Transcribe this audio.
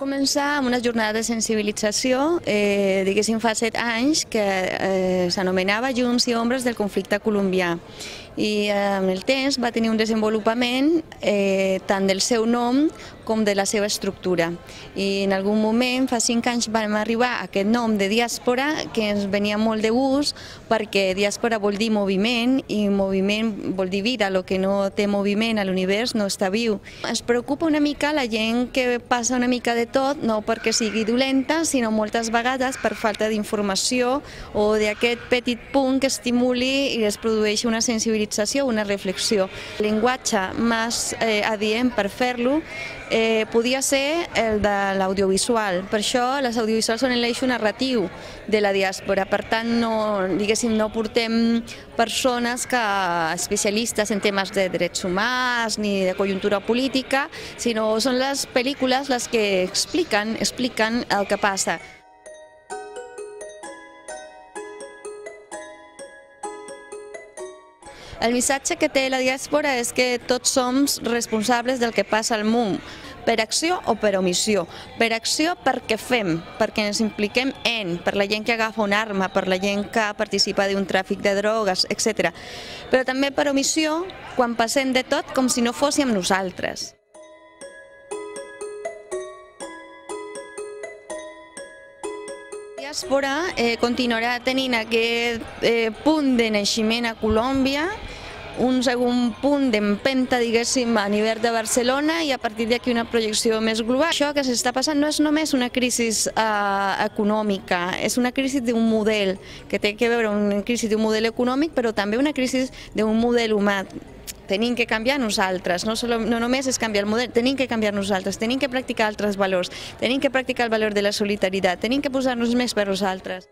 Començar amb una jornada de sensibilització, diguéssim fa 7 anys, que s'anomenava Llums i ombres del conflicte colombià. I amb el temps va tenir un desenvolupament tant del seu nom com de la seva estructura. I en algun moment, fa 5 anys, vam arribar a aquest nom de diàspora que ens venia molt de gust perquè diàspora vol dir moviment i moviment vol dir vida. El que no té moviment a l'univers no està viu. Ens preocupa una mica la gent que passa una mica de tot, no perquè sigui dolenta, sinó moltes vegades per falta d'informació o d'aquest petit punt que estimuli i es produeixi una sensibilització, una reflexió. El llenguatge més adient per fer-lo podia ser el de l'audiovisual. Per això les audiovisuals són l'eix narratiu de la diàspora. Per tant, no portem persones especialistes en temes de drets humans ni de conjuntura política, sinó són les pel·lícules les que expliquen el que passa. El missatge que té la diàspora és que tots som responsables del que passa al món, per acció o per omissió. Per acció perquè fem, perquè ens impliquem per la gent que agafa una arma, per la gent que participa d'un tràfic de drogues, etc. Però també per omissió quan passem de tot com si no fóssim nosaltres. La diàspora continuarà tenint aquest punt de naixement a Colòmbia, un segon punt d'empenta, diguéssim, a nivell de Barcelona i a partir d'aquí una projecció més global. Això que s'està passant no és només una crisi econòmica, és una crisi d'un model, que té a veure amb una crisi d'un model econòmic, però també una crisi d'un model humà. Tenim que canviar nosaltres, no només és canviar el model, tenim que canviar nosaltres, tenim que practicar altres valors, tenim que practicar el valor de la solidaritat, tenim que posar-nos més per nosaltres.